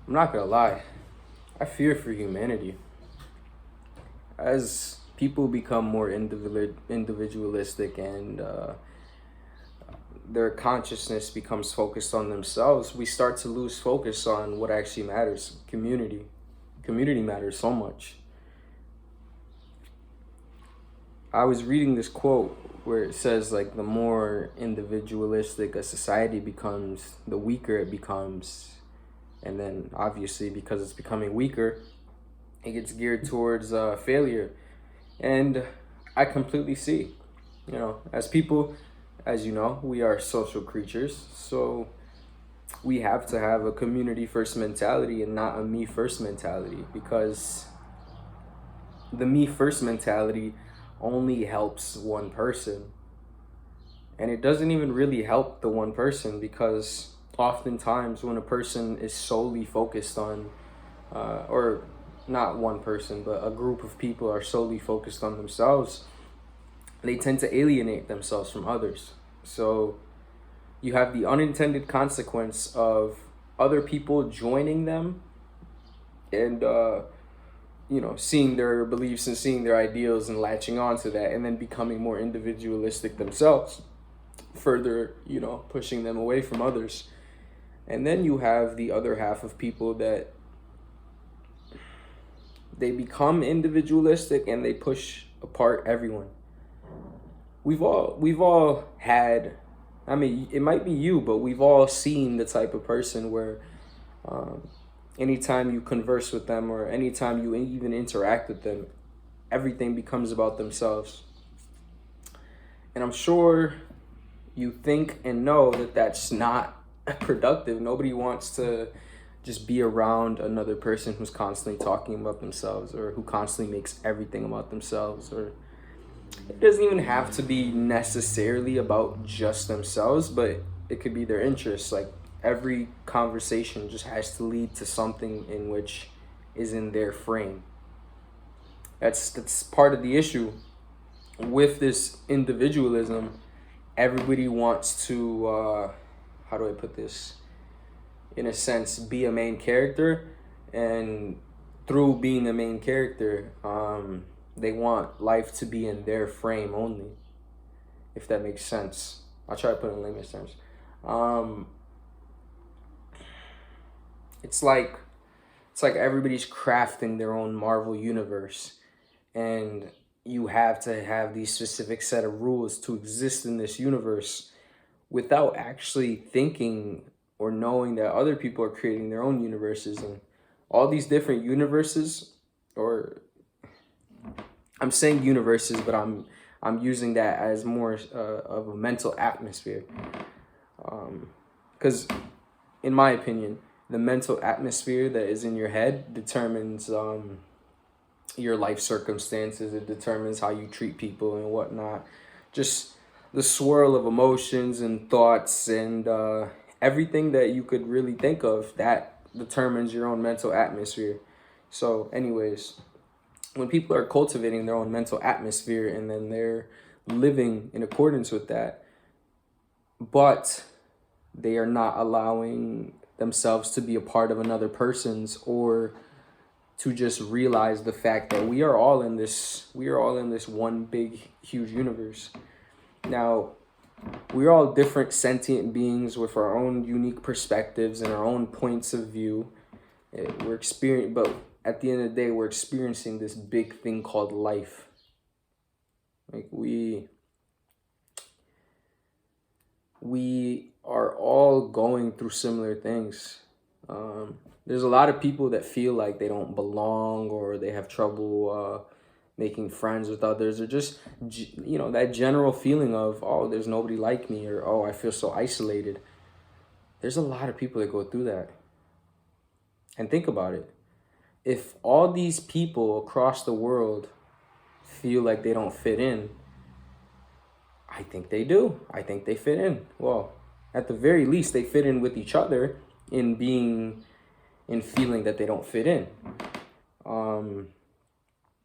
I'm not gonna lie, I fear for humanity. As people become more individualistic and their consciousness becomes focused on themselves, we start to lose focus on what actually matters. Community. Community matters so much. I was reading this quote where it says, like, the more individualistic a society becomes, the weaker it becomes. And then obviously, because it's becoming weaker, it gets geared towards failure. And I completely see, as people, as you know, we are social creatures. So we have to have a community first mentality and not a me first mentality, because the me first mentality only helps one person. And it doesn't even really help the one person, because oftentimes when a person is solely focused on, or not one person, but a group of people are solely focused on themselves, they tend to alienate themselves from others. So you have the unintended consequence of other people joining them and, seeing their beliefs and seeing their ideals and latching on to that, and then becoming more individualistic themselves, further, pushing them away from others. And then you have the other half of people that they become individualistic and they push apart everyone. We've all had, I mean, it might be you, but we've all seen the type of person where anytime you converse with them or anytime you even interact with them, everything becomes about themselves. And I'm sure you think and know that that's not productive. Nobody wants to just be around another person who's constantly talking about themselves, or who constantly makes everything about themselves. Or it doesn't even have to be necessarily about just themselves, but it could be their interests. Like, every conversation just has to lead to something in which is in their frame. That's part of the issue with this individualism. Everybody wants to, how do I put this, in a sense, be a main character, and through being a main character, they want life to be in their frame only, if that makes sense. I'll try to put it in layman's terms. It's like everybody's crafting their own Marvel universe, and you have to have these specific set of rules to exist in this universe, without actually thinking or knowing that other people are creating their own universes. And all these different universes, or I'm saying universes, but I'm using that as more of a mental atmosphere, because in my opinion, the mental atmosphere that is in your head determines your life circumstances. It determines how you treat people and whatnot. Just the swirl of emotions and thoughts and everything that you could really think of, that determines your own mental atmosphere. So anyways, when people are cultivating their own mental atmosphere and then they're living in accordance with that, but they are not allowing themselves to be a part of another person's, or to just realize the fact that we are all in this one big huge universe. Now, we're all different sentient beings with our own unique perspectives and our own points of view. But at the end of the day, we're experiencing this big thing called life. Like, we are all going through similar things. There's a lot of people that feel like they don't belong, or they have trouble making friends with others, or just, that general feeling of, oh, there's nobody like me, or, oh, I feel so isolated. There's a lot of people that go through that. And think about it. If all these people across the world feel like they don't fit in, I think they do. I think they fit in. Well, at the very least, they fit in with each other in feeling that they don't fit in.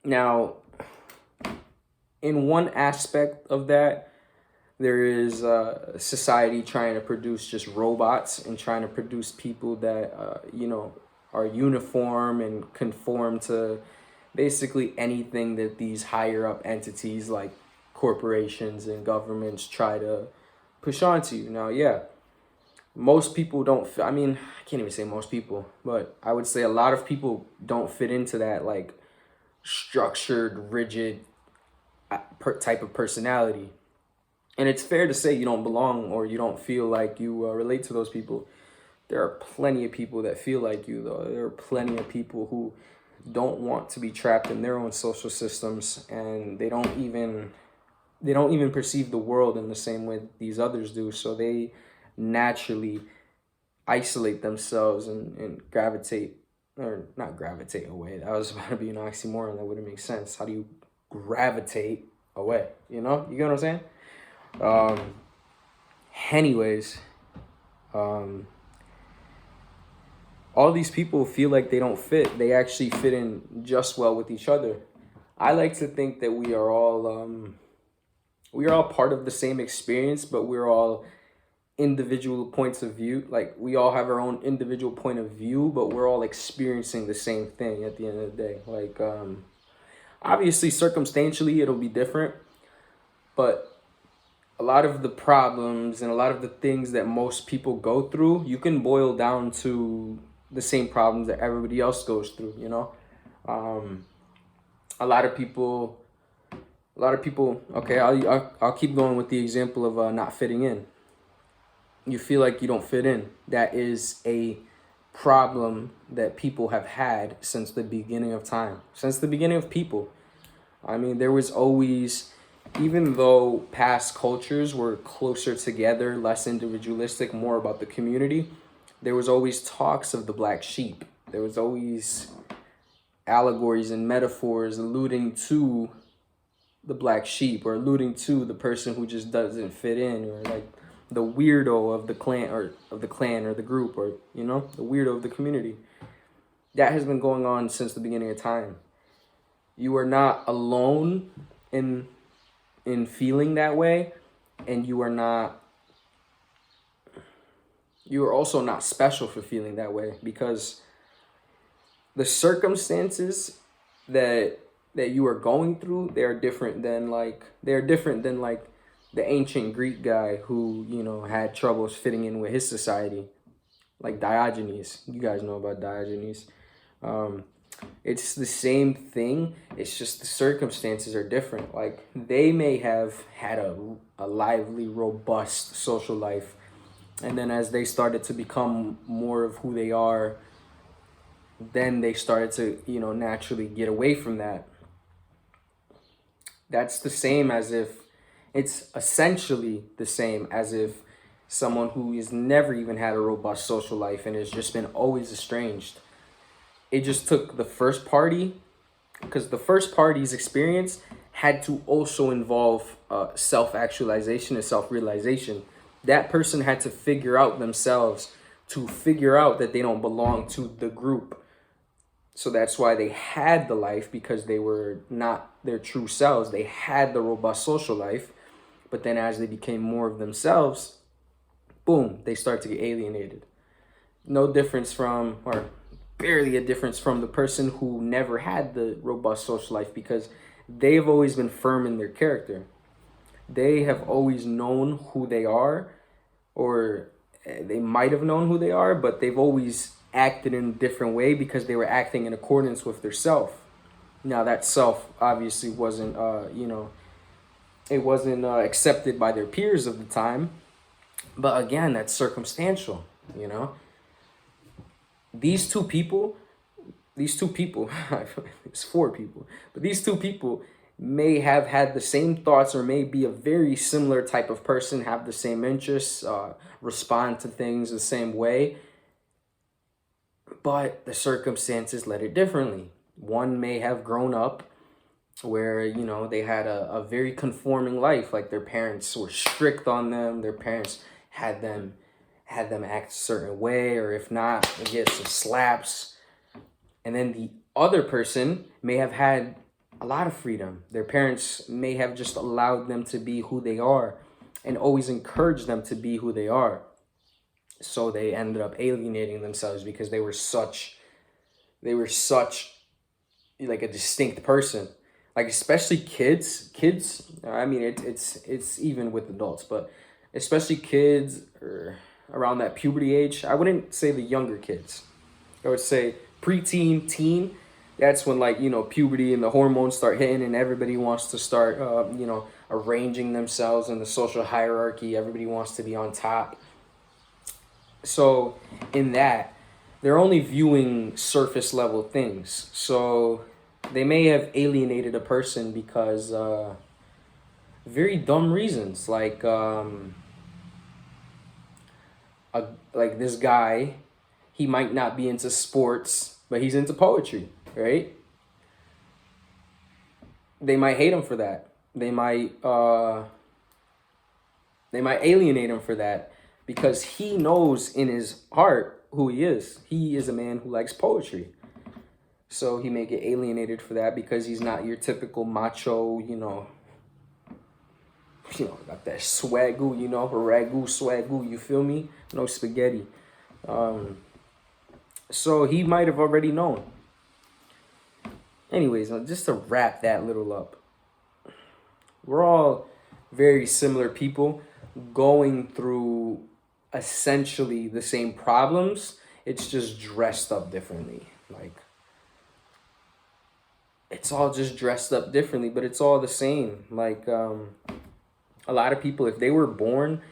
Now, in one aspect of that, there is society trying to produce just robots and trying to produce people that, are uniform and conform to basically anything that these higher up entities like corporations and governments try to push onto you. Now, yeah, most people don't, I mean, I can't even say most people, but I would say a lot of people don't fit into that like structured, rigid type of personality. And it's fair to say you don't belong or you don't feel like you relate to those people. There are plenty of people that feel like you, though. There are plenty of people who don't want to be trapped in their own social systems, and they don't even perceive the world in the same way that these others do. So they naturally isolate themselves and gravitate, or not gravitate away. That was about to be an oxymoron. That wouldn't make sense. How do you gravitate away? You get what I'm saying? Anyways, all these people feel like they don't fit. They actually fit in just well with each other. I like to think that we are all part of the same experience, but we're all individual points of view. Like, we all have our own individual point of view, but we're all experiencing the same thing at the end of the day. Like, obviously, circumstantially, it'll be different, but a lot of the problems and a lot of the things that most people go through, you can boil down to the same problems that everybody else goes through. A lot of people. Okay, I'll keep going with the example of not fitting in. You feel like you don't fit in. That is a problem that people have had since the beginning of time, since the beginning of people. I mean, there was always, even though past cultures were closer together, less individualistic, more about the community, there was always talks of the black sheep. There was always allegories and metaphors alluding to the black sheep, or alluding to the person who just doesn't fit in, or like the weirdo of the clan, or the group, or the weirdo of the community. That has been going on since the beginning of time. You are not alone in feeling that way, and you are also not special for feeling that way, because the circumstances that you are going through, they're different than like the ancient Greek guy who had troubles fitting in with his society, like Diogenes. You guys know about Diogenes. It's the same thing. It's just the circumstances are different. Like, they may have had a lively, robust social life, and then as they started to become more of who they are, then they started to naturally get away from that. That's the same as if It's essentially the same as if someone who has never even had a robust social life and has just been always estranged. It just took the first party, because the first party's experience had to also involve self-actualization and self-realization. That person had to figure out themselves, to figure out that they don't belong to the group. So that's why they had the life, because they were not their true selves. They had the robust social life, but then as they became more of themselves, boom, they start to get alienated. No difference from, or barely a difference from, the person who never had the robust social life, because they've always been firm in their character. They have always known who they are, or they might have known who they are, but they've always acted in a different way because they were acting in accordance with their self. Now that self obviously wasn't, it wasn't accepted by their peers of the time. But again, that's circumstantial, These two people, it's four people, but these two people may have had the same thoughts, or may be a very similar type of person, have the same interests, respond to things the same way, but the circumstances led it differently. One may have grown up where, they had a very conforming life, like their parents were strict on them, their parents had them act a certain way, or if not, they get some slaps. And then the other person may have had a lot of freedom. Their parents may have just allowed them to be who they are and always encouraged them to be who they are. So they ended up alienating themselves because they were such they were such like a distinct person. Like especially kids. I mean, it's even with adults, but especially kids or around that puberty age. I wouldn't say the younger kids. I would say preteen, teen. That's when like puberty and the hormones start hitting, and everybody wants to start arranging themselves in the social hierarchy. Everybody wants to be on top. So in that, they're only viewing surface level things. So they may have alienated a person because very dumb reasons, like this guy, he might not be into sports, but he's into poetry, right? They might hate him for that. They might alienate him for that because he knows in his heart who he is. He is a man who likes poetry. So he may get alienated for that because he's not your typical macho, got that swagoo, ragu swagoo, you feel me? No spaghetti. So he might have already known. Anyways, just to wrap that little up, we're all very similar people going through essentially the same problems. It's just dressed up differently. Like, it's all just dressed up differently, but it's all the same. Like, a lot of people, if they were born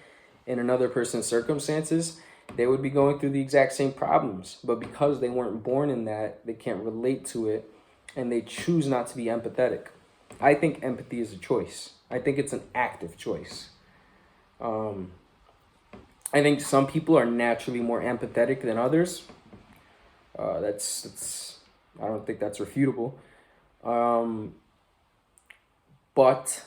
in another person's circumstances, they would be going through the exact same problems. But because they weren't born in that, they can't relate to it, and they choose not to be empathetic. I think empathy is a choice. I think it's an active choice. I think some people are naturally more empathetic than others. That's I don't think that's refutable. But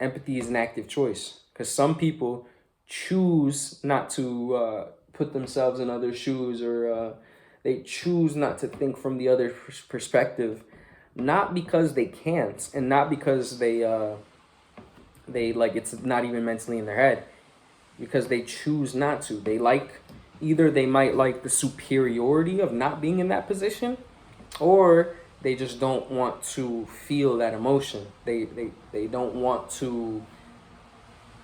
empathy is an active choice because some people choose not to put themselves in other shoes, or they choose not to think from the other perspective, not because they can't, and not because they like it's not even mentally in their head, because they choose not to. Either they might like the superiority of not being in that position, or they just don't want to feel that emotion. They don't want to.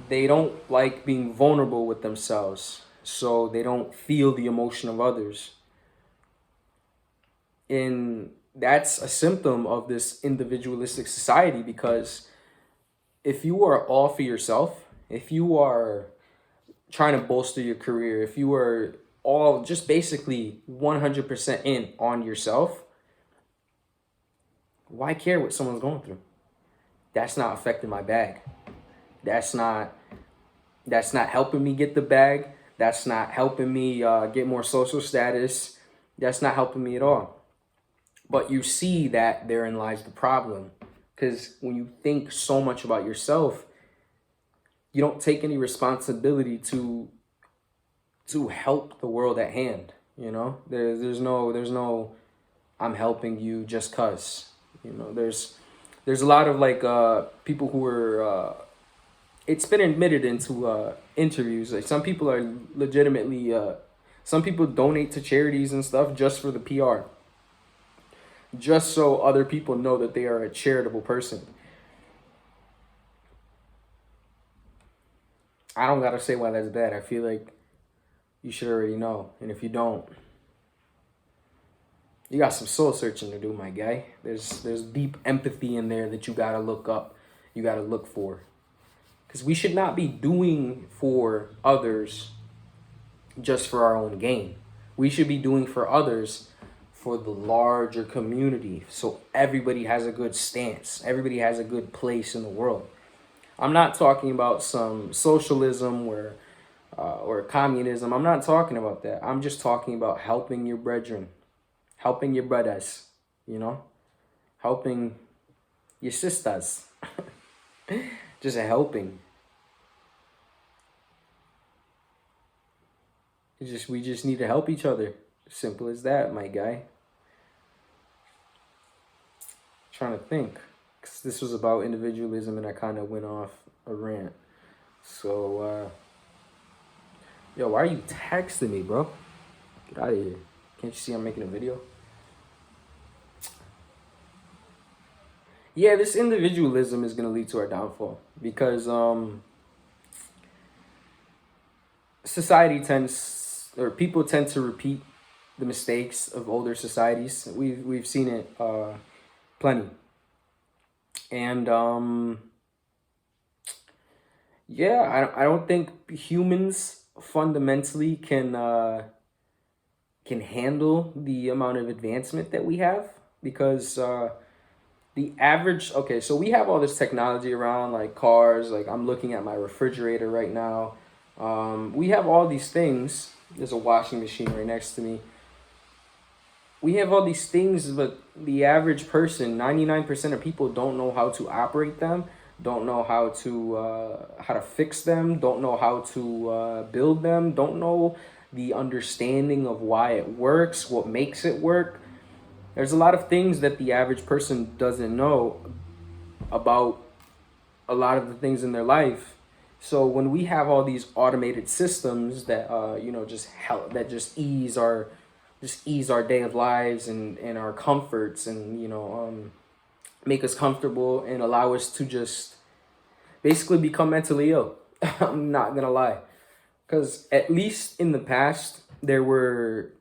They don't like being vulnerable with themselves, so they don't feel the emotion of others. And that's a symptom of this individualistic society, because if you are all for yourself, if you are trying to bolster your career, if you are all just basically 100% in on yourself, why care what someone's going through? That's not affecting my bag. That's not helping me get the bag. That's not helping me get more social status. That's not helping me at all. But you see that therein lies the problem. Because when you think so much about yourself, you don't take any responsibility to help the world at hand. There's no I'm helping you just cause. There's a lot of like people who are it's been admitted into interviews, like some people are legitimately some people donate to charities and stuff just for the PR, just so other people know that they are a charitable person. I don't gotta say why that's bad. I feel like you should already know, and if you don't, you got some soul searching to do, my guy. There's deep empathy in there that you gotta look up, you gotta look for. Because we should not be doing for others just for our own gain. We should be doing for others for the larger community, so everybody has a good stance, everybody has a good place in the world. I'm not talking about some socialism or communism. I'm not talking about that. I'm just talking about helping your brethren, helping your brothers, helping your sisters. Just helping. We just need to help each other. Simple as that, my guy. Trying to think, because this was about individualism and I kind of went off a rant. So, yo, why are you texting me, bro? Get out of here. Can't you see I'm making a video? Yeah, this individualism is going to lead to our downfall because society tends, or people tend to repeat the mistakes of older societies. We've seen it plenty, and yeah, I don't think humans fundamentally can handle the amount of advancement that we have because the average, okay, so we have all this technology around, like cars, like I'm looking at my refrigerator right now. We have all these things. There's a washing machine right next to me. We have all these things, but the average person, 99% of people don't know how to operate them, don't know how to fix them, don't know how to build them, don't know the understanding of why it works, what makes it work. There's a lot of things that the average person doesn't know about a lot of the things in their life. So when we have all these automated systems that just help, that just ease our day of lives and our comforts, and make us comfortable and allow us to just basically become mentally ill. I'm not gonna lie, because at least in the past there were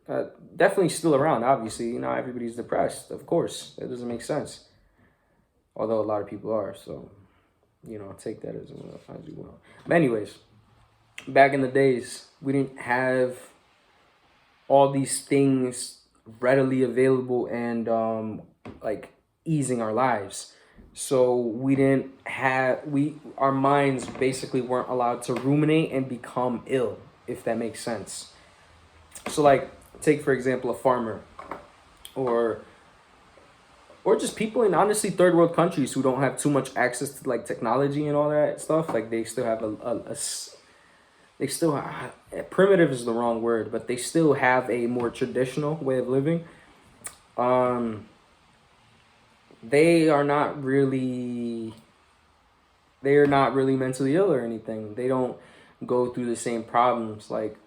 definitely still around. Obviously, everybody's depressed. Of course, that doesn't make sense. Although a lot of people are, so take that as well. But anyways, back in the days, we didn't have all these things readily available and like easing our lives. So we didn't have our minds basically weren't allowed to ruminate and become ill, if that makes sense. So like take for example a farmer, or just people in honestly third world countries who don't have too much access to like technology and all that stuff. Like they still have they still have, primitive is the wrong word, but they still have a more traditional way of living. They are not really mentally ill or anything. They don't go through the same problems, like,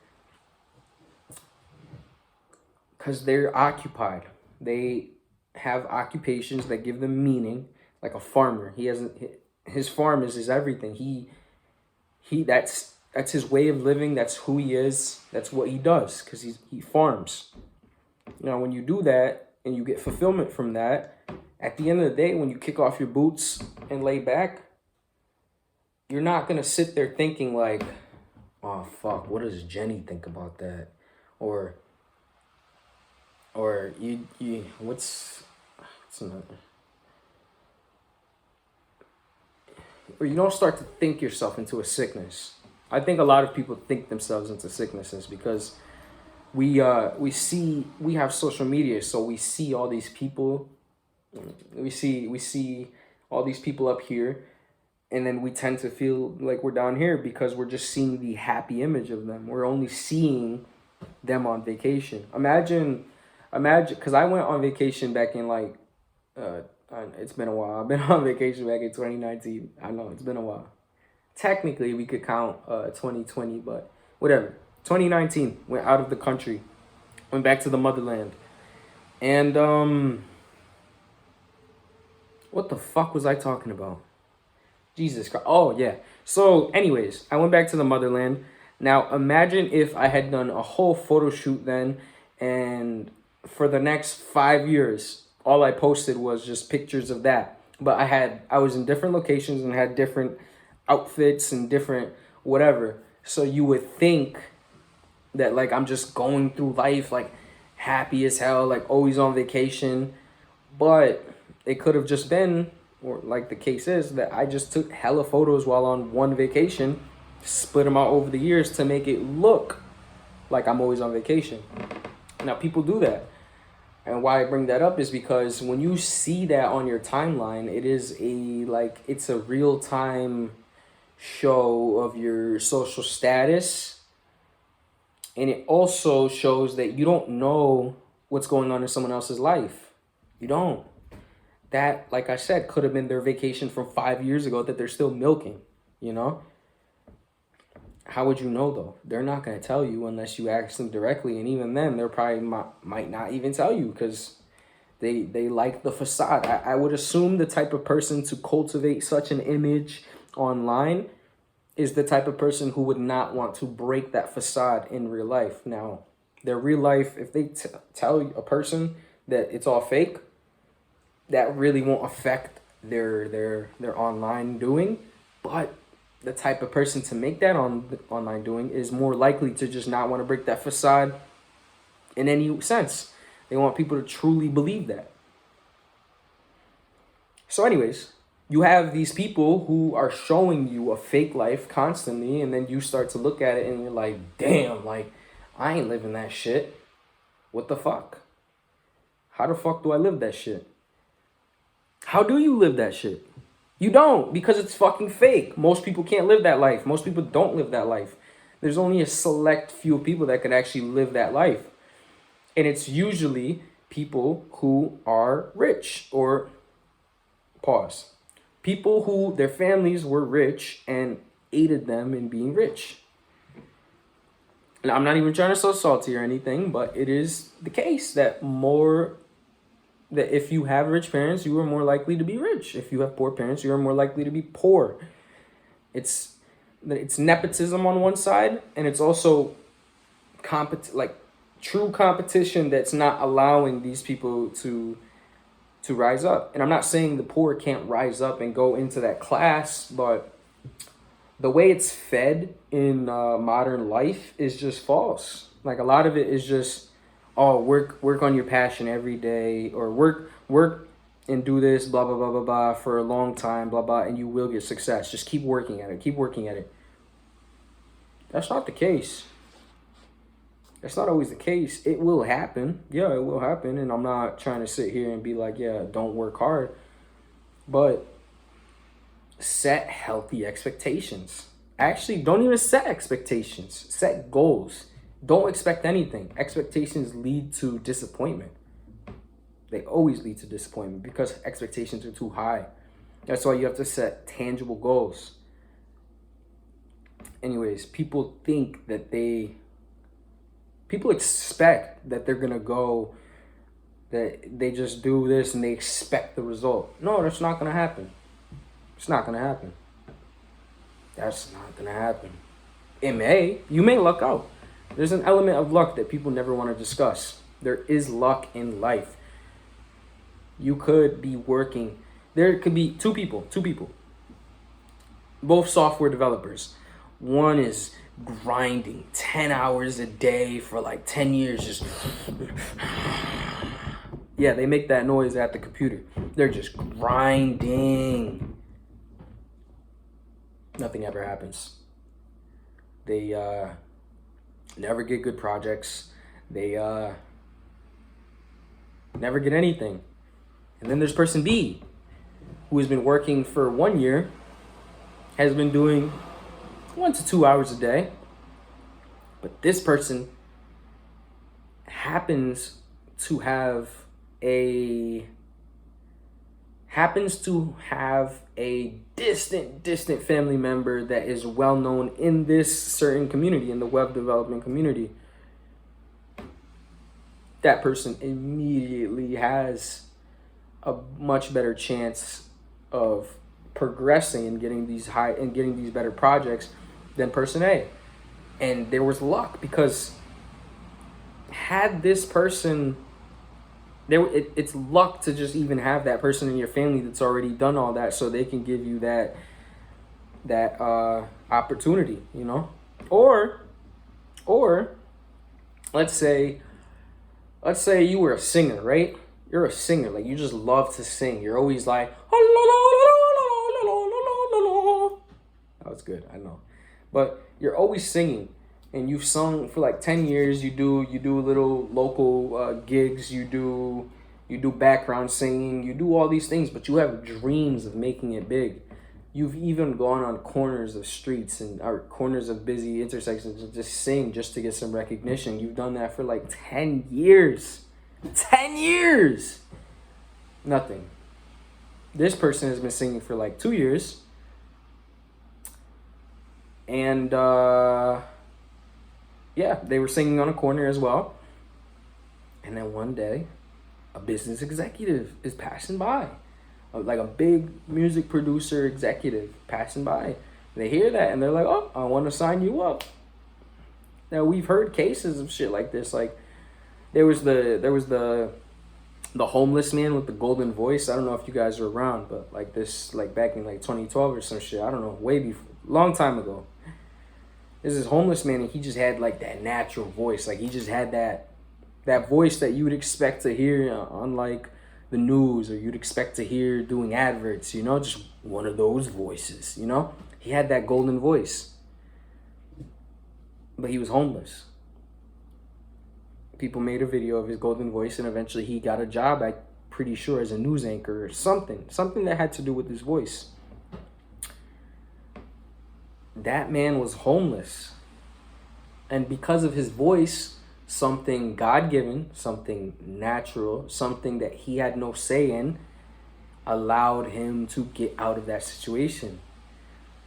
because they're occupied. They have occupations that give them meaning. Like a farmer, his farm is his everything. That's his way of living. That's who he is. That's what he does, because he farms. When you do that and you get fulfillment from that, at the end of the day, when you kick off your boots and lay back, you're not gonna sit there thinking like, oh fuck, what does Jenny think about that? Or you what's another, or you don't start to think yourself into a sickness. I think a lot of people think themselves into sicknesses because we have social media, so we see all these people. We see all these people up here, and then we tend to feel like we're down here because we're just seeing the happy image of them. We're only seeing them on vacation. Imagine, because I went on vacation back in like, it's been a while. I've been on vacation back in 2019. I know it's been a while. Technically, we could count 2020, but whatever. 2019, went out of the country, went back to the motherland, and what the fuck was I talking about? Jesus Christ. Oh, yeah. So, anyways, I went back to the motherland. Now, imagine if I had done a whole photo shoot then, and for the next 5 years, all I posted was just pictures of that. But I was in different locations and had different outfits and different whatever. So you would think that like I'm just going through life like happy as hell, like always on vacation. But it could have just been, or like the case is, that I just took hella photos while on one vacation, split them out over the years to make it look like I'm always on vacation. Now people do that. And why I bring that up is because when you see that on your timeline, it's a real time show of your social status. And it also shows that you don't know what's going on in someone else's life. You don't. That, like I said, could have been their vacation from 5 years ago that they're still milking, How would you know though? They're not gonna tell you unless you ask them directly, and even then, they're probably might not even tell you because they like the facade. I would assume the type of person to cultivate such an image online is the type of person who would not want to break that facade in real life. Now, their real life, if they tell a person that it's all fake, that really won't affect their online doing. But the type of person to make that online doing is more likely to just not want to break that facade in any sense. They want people to truly believe that. So anyways, you have these people who are showing you a fake life constantly, and then you start to look at it and you're like, damn, like, I ain't living that shit. What the fuck? How the fuck do I live that shit? How do you live that shit? You don't, because it's fucking fake. Most people can't live that life. Most people don't live that life. There's only a select few people that can actually live that life. And it's usually people who are rich, or pause. People who their families were rich and aided them in being rich. And I'm not even trying to sound salty or anything, but it is the case that if you have rich parents, you are more likely to be rich. If you have poor parents, you are more likely to be poor. It's nepotism on one side, and it's also true competition that's not allowing these people to rise up. And I'm not saying the poor can't rise up and go into that class, but the way it's fed in modern life is just false. Like, a lot of it is just, oh, work on your passion every day, or work and do this, blah, blah, blah, blah, blah, for a long time, blah, blah, and you will get success. Just keep working at it. That's not the case. That's not always the case. It will happen. Yeah, it will happen. And I'm not trying to sit here and be like, yeah, don't work hard. But set healthy expectations. Actually, don't even set expectations. Set goals. Don't expect anything. Expectations lead to disappointment. They always lead to disappointment because expectations are too high. That's why you have to set tangible goals. Anyways, people expect that they're going to go, that they just do this and they expect the result. No, that's not going to happen. It's not going to happen. That's not going to happen. You may luck out. There's an element of luck that people never want to discuss. There is luck in life. You could be working. There could be two people, both software developers. One is grinding 10 hours a day for like 10 years. Just yeah, they make that noise at the computer. They're just grinding. Nothing ever happens. They never get good projects. They never get anything. And then there's person B, who has been working for 1 year, has been doing 1 to 2 hours a day. But this person happens to have a distant family member that is well known in this certain community, in the web development community. That person immediately has a much better chance of progressing and getting these better projects than person A. And there was luck, because had this person, it's luck to just even have that person in your family that's already done all that, so they can give you that opportunity, you know? Or let's say you were a singer, right? You're a singer, like you just love to sing. You're always like, that was good, I know. But you're always singing, and you've sung for like 10 years. You do little local gigs. You do background singing. You do all these things, but you have dreams of making it big. You've even gone on corners of streets or corners of busy intersections and just sing just to get some recognition. You've done that for like 10 years. 10 years! Nothing. This person has been singing for like 2 years. And yeah, they were singing on a corner as well. And then one day, a business executive is passing by, like a big music producer executive passing by. They hear that and they're like, "Oh, I want to sign you up." Now we've heard cases of shit like this. Like there was the homeless man with the golden voice. I don't know if you guys are around, but like this, like back in like 2012 or some shit. I don't know, way before, long time ago. There's this homeless man and he just had like that natural voice. Like he just had that voice that you would expect to hear on like the news, or you'd expect to hear doing adverts, you know, just one of those voices, you know? He had that golden voice. But he was homeless. People made a video of his golden voice and eventually he got a job, I'm pretty sure, as a news anchor or something that had to do with his voice. That man was homeless. And because of his voice, something God-given, something natural, something that he had no say in, allowed him to get out of that situation.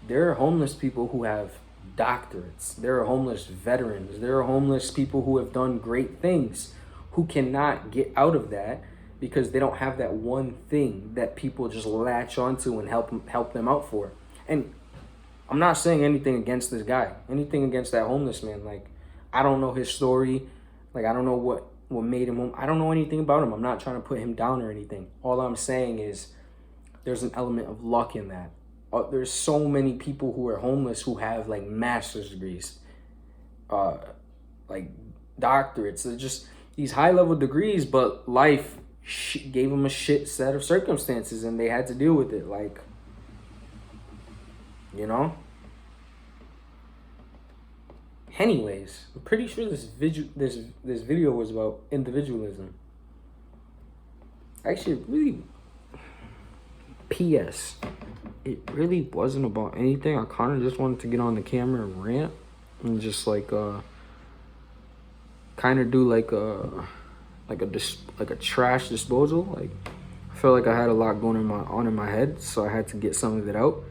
There are homeless people who have doctorates. There are homeless veterans. There are homeless people who have done great things who cannot get out of that because they don't have that one thing that people just latch onto and help them out for. And I'm not saying anything against this guy, anything against that homeless man. Like, I don't know his story. Like, I don't know what made him home. I don't know anything about him. I'm not trying to put him down or anything. All I'm saying is there's an element of luck in that. There's so many people who are homeless who have like master's degrees, like doctorates. They're just these high level degrees, but life gave them a shit set of circumstances and they had to deal with it. Like, you know? Anyways, I'm pretty sure this video was about individualism. Actually, really, P.S. it really wasn't about anything. I kind of just wanted to get on the camera and rant and just like kind of do like a trash disposal. Like I felt like I had a lot going on in my head, so I had to get some of it out.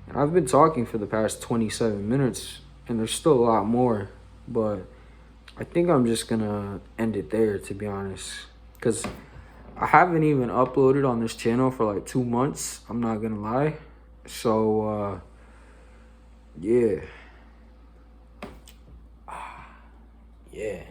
And I've been talking for the past 27 minutes, and there's still a lot more, but I think I'm just gonna end it there, to be honest, because I haven't even uploaded on this channel for like 2 months. I'm not gonna lie. So yeah. Yeah.